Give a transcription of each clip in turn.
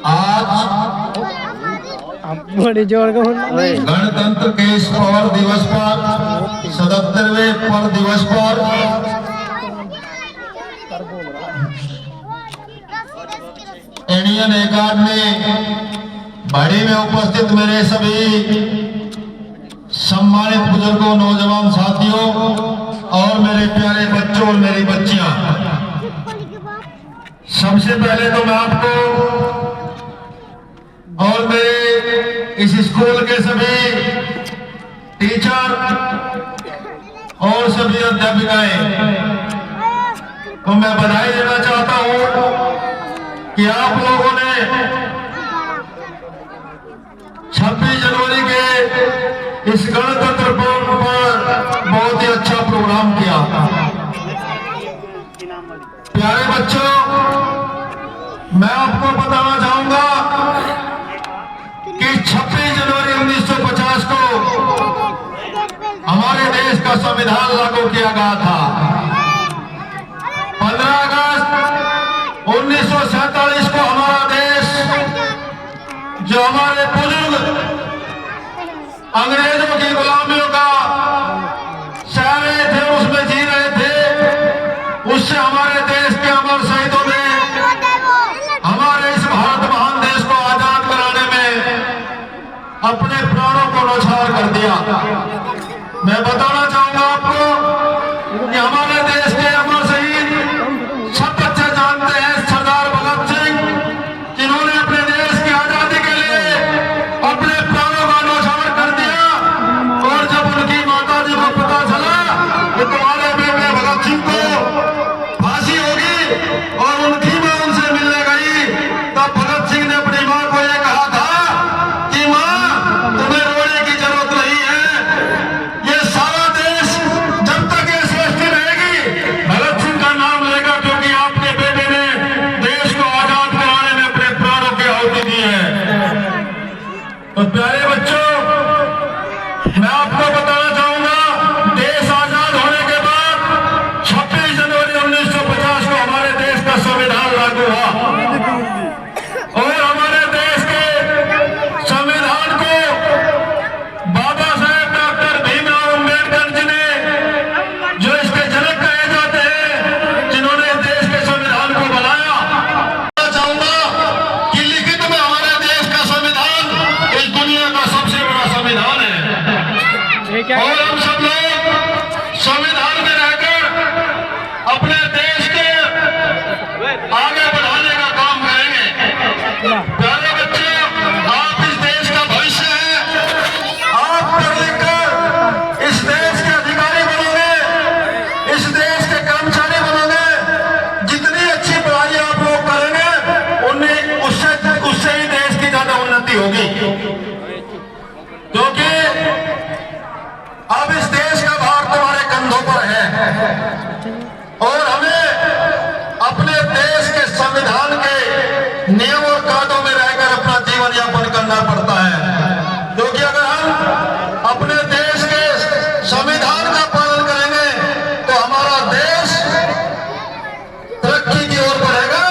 आज बड़ी जोर का गणतंत्र के इस पवर दिवस पर 77वें पवर दिवस पर इंडियन अकादमी बड़ी में उपस्थित मेरे सभी सम्मानित बुजुर्गों, नौजवान साथियों और मेरे प्यारे बच्चों और मेरी बच्चियां, सबसे पहले तो मैं आपको और मेरे इस स्कूल के सभी टीचर और सभी अध्यापिकाएं को मैं बधाई देना चाहता हूं कि आप लोगों ने 26 जनवरी के इस गणतंत्र पर्व पर बहुत ही अच्छा प्रोग्राम किया। प्यारे बच्चों, मैं आपको बताना चाहूंगा कि 26 जनवरी 1950 को हमारे देश का संविधान लागू किया गया था। 15 अगस्त 1947 को हमारा देश, जो हमारे बुजुर्ग अंग्रेजों की गुलामियों का सह रहे थे, उसमें जी रहे थे, उससे हमारे देश के अमर शहीदों ने हमारे इस भारत महान देश को आजाद कराने में अपने प्राणों को न्यौछावर कर दिया। मैं बताना चाहूंगा आपको कि हमारे देश के अमर शहीद सब बच्चे जानते हैं, सरदार भगत सिंह, जिन्होंने अपने देश की आजादी के लिए अपने प्राणों का न्यौछावर कर दिया। और जब उनकी माता जी को पता चला कि तुम्हारे बेटे भगत सिंह को फांसी होगी और उनकी मां उनसे मिलने गई, तब भगत सिंह ने अपनी मां को यह कहा था कि मां, तुम्हें रोने की जरूरत नहीं है, ये सारा देश जब तक ये सृष्टि रहेगी भगत सिंह का नाम लेगा, क्योंकि आपके बेटे ने देश को आजाद कराने में अपने प्राणों की आहुति दी है। तो प्यारे बच्चों, मैं आपको बताना चाहूंगा, देश आजाद होने के बाद 26 जनवरी 1950 को हमारे देश का संविधान लागू हुआ और हमारे देश के संविधान को बाबा साहेब डॉक्टर भीमराव अम्बेडकर जी ने, जो इसके जनक कहे जाते हैं, जिन्होंने देश के संविधान को बनाया, चाहूंगा कि लिखित में हमारे देश का संविधान इस दुनिया का सबसे बड़ा संविधान है। और हम सब लोग संविधान में रहकर अपने देश के आगे बढ़ाने का काम करेंगे। प्यारे बच्चे, आप इस देश का भविष्य हैं। आप पढ़ लिख कर इस देश के अधिकारी बनोगे, इस देश के कर्मचारी बनोगे। जितनी अच्छी पढ़ाई आप लोग करेंगे, उन्हें उससे ही देश की ज्यादा उन्नति होगी, क्योंकि अब इस देश का भार तुम्हारे कंधों पर है और हमें अपने देश के संविधान के नियम और कायदों में रहकर अपना जीवन यापन करना पड़ता है। क्योंकि अगर हम अपने देश के संविधान का पालन करेंगे तो हमारा देश तरक्की की ओर बढ़ेगा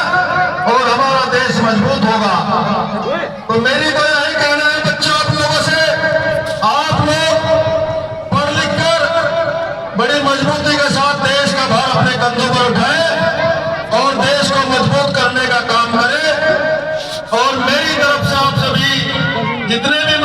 और हमारा देश मजबूत होगा। तो मेरी तो यही कहना है बच्चों, आप लोगों से, आप लोग पढ़ लिख कर बड़ी मजबूती के साथ देश का भार अपने कंधों पर उठाएं और देश को मजबूत करने का काम करें। और मेरी तरफ से आप सभी जितने भी